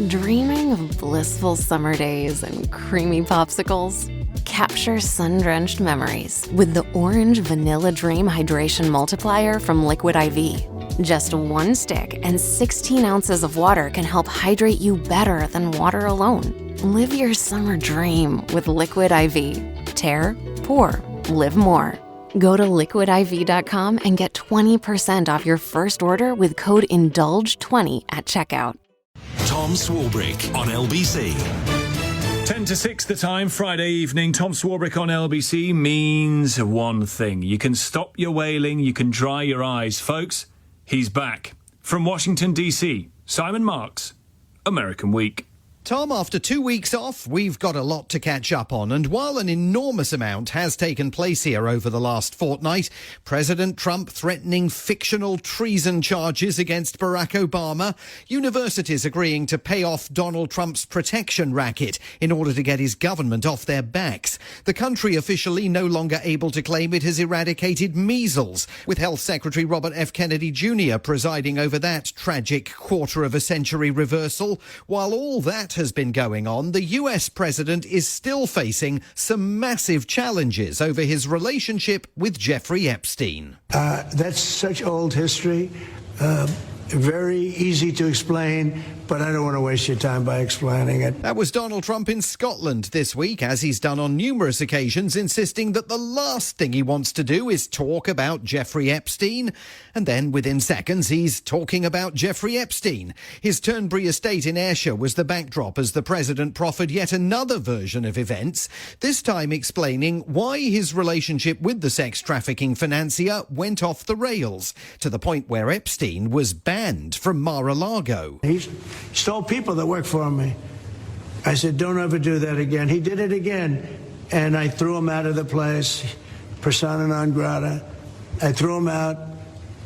Dreaming of blissful summer days and creamy popsicles? Capture sun-drenched memories with the Orange Vanilla Dream Hydration Multiplier from Liquid IV. Just one stick and 16 ounces of water can help hydrate you better than water alone. Live your summer dream with Liquid IV. Tear, pour, live more. Go to liquidiv.com and get 20% off your first order with code INDULGE20 at checkout. Tom Swarbrick on LBC. 10 to 6 the time, Friday evening. Tom Swarbrick on LBC means one thing. You can stop your wailing, you can dry your eyes. Folks, he's back. From Washington, D.C., Simon Marks, American Week. Tom, after 2 weeks off, we've got a lot to catch up on. And while an enormous amount has taken place here over the last fortnight, President Trump threatening fictional treason charges against Barack Obama, universities agreeing to pay off Donald Trump's protection racket in order to get his government off their backs, the country officially no longer able to claim it has eradicated measles, with Health Secretary Robert F. Kennedy Jr. presiding over that tragic quarter-of-a-century reversal. While all that has been going on, the US president is still facing some massive challenges over his relationship with Jeffrey Epstein. That's such old history. Very easy to explain, but I don't want to waste your time by explaining it. That was Donald Trump in Scotland this week, as he's done on numerous occasions, insisting that the last thing he wants to do is talk about Jeffrey Epstein. And then within seconds, he's talking about Jeffrey Epstein. His Turnberry estate in Ayrshire was the backdrop as the president proffered yet another version of events, this time explaining why his relationship with the sex trafficking financier went off the rails, to the point where Epstein was banned from Mar-a-Lago. He stole people that work for me. I said, don't ever do that again. He did it again, and I threw him out of the place, persona non grata. I threw him out,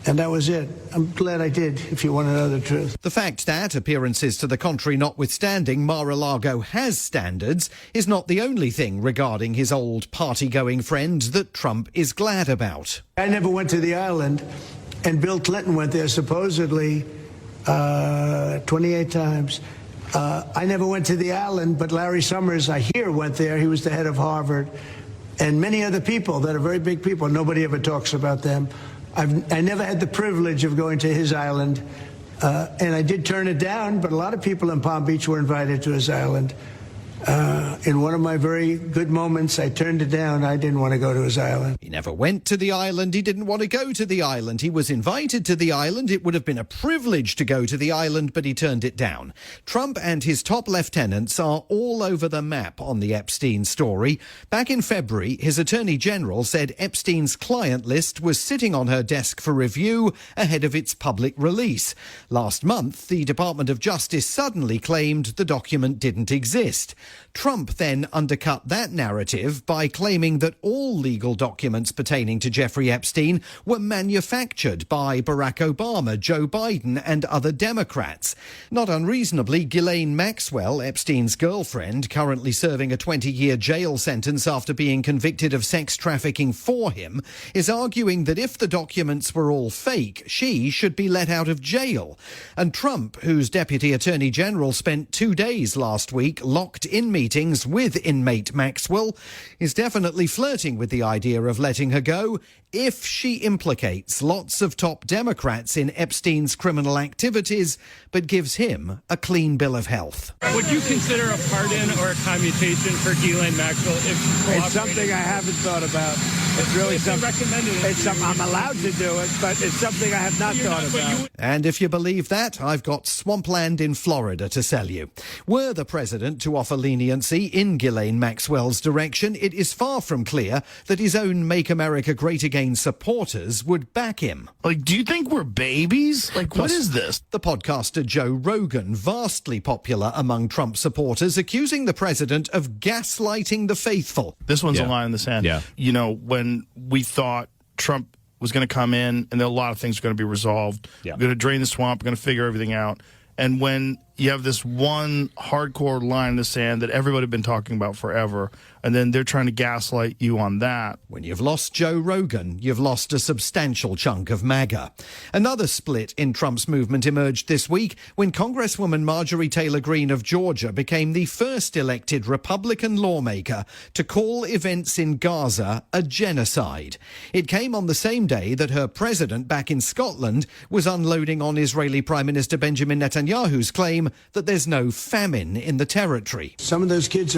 and that was it. I'm glad I did, if you want to know the truth. The fact that, appearances to the contrary notwithstanding, Mar-a-Lago has standards is not the only thing regarding his old party-going friend that Trump is glad about. I never went to the island, and Bill Clinton went there supposedly 28 times. I never went to the island, but Larry Summers, I hear, went there. He was the head of Harvard. And many other people that are very big people. Nobody ever talks about them. I never had the privilege of going to his island. And I did turn it down, but a lot of people in Palm Beach were invited to his island. In one of my very good moments, I turned it down. I didn't want to go to his island. He never went to the island. He didn't want to go to the island. He was invited to the island. It would have been a privilege to go to the island, but he turned it down. Trump and his top lieutenants are all over the map on the Epstein story. Back in February, his attorney general said Epstein's client list was sitting on her desk for review ahead of its public release. Last month, the Department of Justice suddenly claimed the document didn't exist. Trump then undercut that narrative by claiming that all legal documents pertaining to Jeffrey Epstein were manufactured by Barack Obama, Joe Biden and other Democrats. Not unreasonably, Ghislaine Maxwell, Epstein's girlfriend, currently serving a 20-year jail sentence after being convicted of sex trafficking for him, is arguing that if the documents were all fake, she should be let out of jail. And Trump, whose deputy attorney general spent 2 days last week locked in meetings with inmate Maxwell, is definitely flirting with the idea of letting her go if she implicates lots of top Democrats in Epstein's criminal activities, but gives him a clean bill of health. Would you consider a pardon or a commutation for Ghislaine Maxwell if she cooperated? It's something I haven't thought about. It's really something recommended. It's something I'm allowed to do it, but it's something I have not thought about. And if you believe that, I've got swampland in Florida to sell you. Were the president to offer leniency in Ghislaine Maxwell's direction, it is far from clear that his own Make America Great Again supporters would back him. Like, do you think we're babies? Like, what is this? The podcaster Joe Rogan, vastly popular among Trump supporters, accusing the president of gaslighting the faithful. This one's a line in the sand. Yeah. You know, when we thought Trump was going to come in and a lot of things were going to be resolved, we're going to drain the swamp, we're going to figure everything out. And when you have this one hardcore line in the sand that everybody had been talking about forever, and then they're trying to gaslight you on that. When you've lost Joe Rogan, you've lost a substantial chunk of MAGA. Another split in Trump's movement emerged this week when Congresswoman Marjorie Taylor Greene of Georgia became the first elected Republican lawmaker to call events in Gaza a genocide. It came on the same day that her president back in Scotland was unloading on Israeli Prime Minister Benjamin Netanyahu's claim that there's no famine in the territory. Some of those kids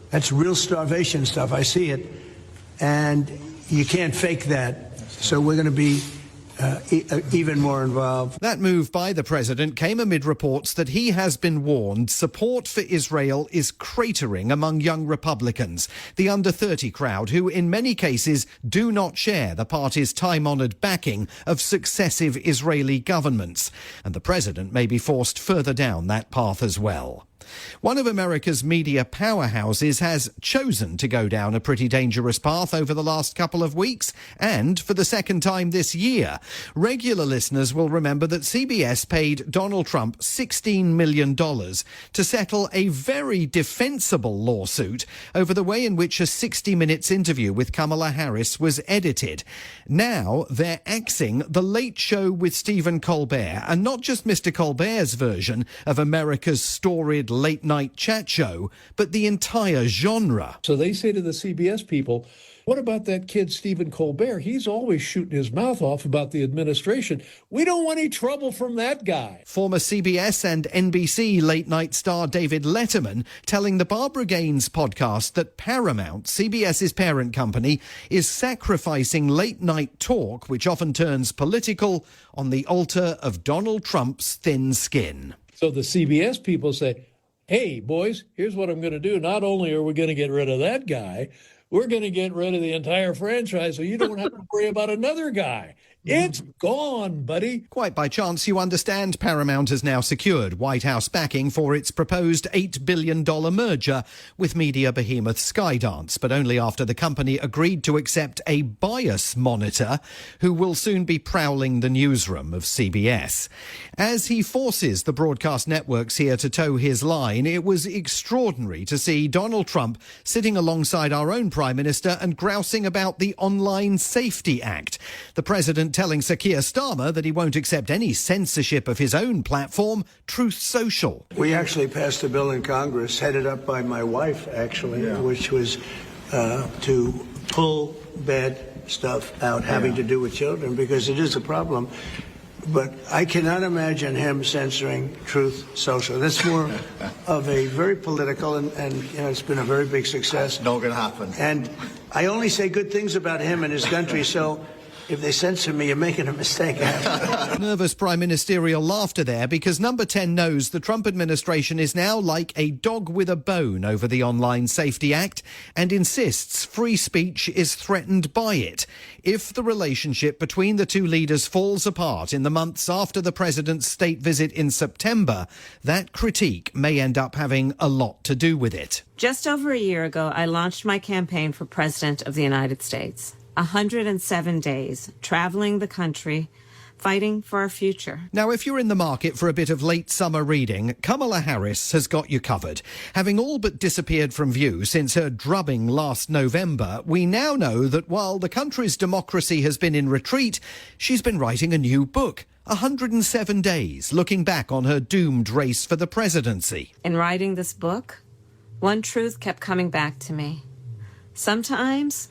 that's real starvation stuff. I see it. And you can't fake that. So we're going to be even more involved. That move by the president came amid reports that he has been warned support for Israel is cratering among young Republicans, the under-30 crowd, who in many cases do not share the party's time-honoured backing of successive Israeli governments. And the president may be forced further down that path as well. One of America's media powerhouses has chosen to go down a pretty dangerous path over the last couple of weeks, and for the second time this year. Regular listeners will remember that CBS paid Donald Trump $16 million to settle a very defensible lawsuit over the way in which a 60 Minutes interview with Kamala Harris was edited. Now they're axing The Late Show with Stephen Colbert, and not just Mr. Colbert's version of America's storied late-night chat show, but the entire genre. So they say to the CBS people, what about that kid Stephen Colbert? He's always shooting his mouth off about the administration. We don't want any trouble from that guy. Former CBS and NBC late-night star David Letterman telling the Barbara Gaines podcast that Paramount, CBS's parent company, is sacrificing late-night talk, which often turns political, on the altar of Donald Trump's thin skin. So the CBS people say, hey, boys, here's what I'm going to do. Not only are we going to get rid of that guy, we're going to get rid of the entire franchise so you don't have to worry about another guy. It's gone, buddy. Quite by chance, you understand Paramount has now secured White House backing for its proposed $8 billion merger with media behemoth Skydance, but only after the company agreed to accept a bias monitor who will soon be prowling the newsroom of CBS. As he forces the broadcast networks here to toe his line, it was extraordinary to see Donald Trump sitting alongside our own Prime Minister and grousing about the Online Safety Act. The president telling Sir Keir Starmer that he won't accept any censorship of his own platform, Truth Social. We actually passed a bill in Congress, headed up by my wife, actually, which was to pull bad stuff out having to do with children, because it is a problem. But I cannot imagine him censoring Truth Social. That's more of a very political, and it's been a very big success. That's not going to happen. And I only say good things about him and his country, so if they censor me, you're making a mistake. Nervous prime ministerial laughter there, because Number 10 knows the Trump administration is now like a dog with a bone over the Online Safety Act and insists free speech is threatened by it. If the relationship between the two leaders falls apart in the months after the president's state visit in September, that critique may end up having a lot to do with it. Just over a year ago, I launched my campaign for President of the United States. 107 days, traveling the country, fighting for our future. Now, if you're in the market for a bit of late summer reading, Kamala Harris has got you covered. Having all but disappeared from view since her drubbing last November, we now know that while the country's democracy has been in retreat, she's been writing a new book. 107 days, looking back on her doomed race for the presidency. In writing this book, one truth kept coming back to me. Sometimes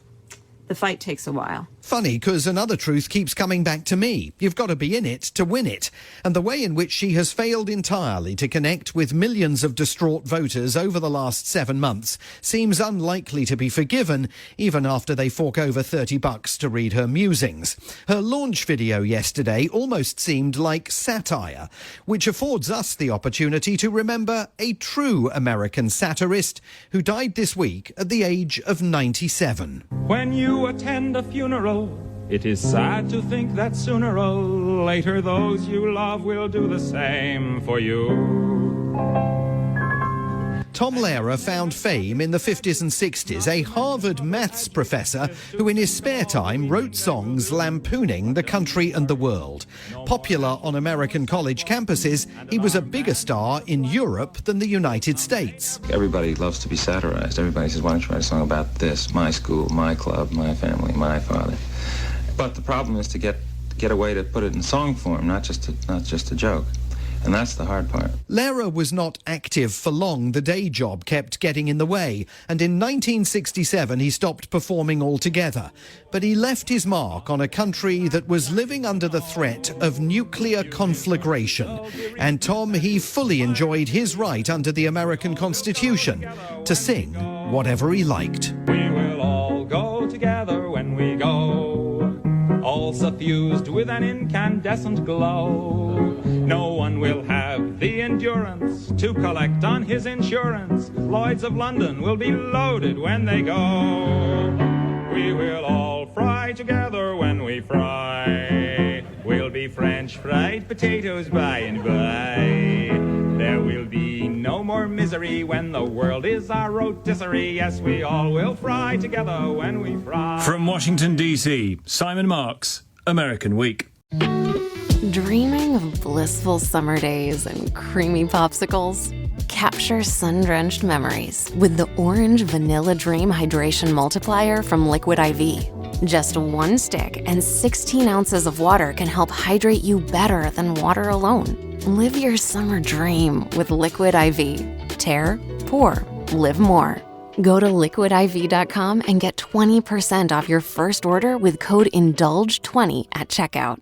the fight takes a while. Funny, because another truth keeps coming back to me. You've got to be in it to win it. And the way in which she has failed entirely to connect with millions of distraught voters over the last 7 months seems unlikely to be forgiven, even after they fork over $30 to read her musings. Her launch video yesterday almost seemed like satire, which affords us the opportunity to remember a true American satirist who died this week at the age of 97. When you attend a funeral, it is sad to think that sooner or later those you love will do the same for you. Tom Lehrer found fame in the 50s and 60s, a Harvard maths professor who in his spare time wrote songs lampooning the country and the world. Popular on American college campuses, he was a bigger star in Europe than the United States. Everybody loves to be satirized. Everybody says, why don't you write a song about this, my school, my club, my family, my father. But the problem is to get a way to put it in song form, not just a joke. And that's the hard part. Lehrer was not active for long. The day job kept getting in the way. And in 1967, he stopped performing altogether. But he left his mark on a country that was living under the threat of nuclear conflagration. And Tom, he fully enjoyed his right under the American Constitution to sing whatever he liked. We will all go together when we go, all suffused with an incandescent glow. No one will have the endurance to collect on his insurance. Lloyds of London will be loaded when they go. We will all fry together when we fry. We'll be French fried potatoes by and by. There will be no more misery when the world is our rotisserie. Yes, we all will fry together when we fry. From Washington, D.C., Simon Marks, American Week. Dreaming of blissful summer days and creamy popsicles? Capture sun-drenched memories with the Orange Vanilla Dream Hydration Multiplier from Liquid IV. Just one stick and 16 ounces of water can help hydrate you better than water alone. Live your summer dream with Liquid IV. Tear, pour, live more. Go to liquidiv.com and get 20% off your first order with code INDULGE20 at checkout.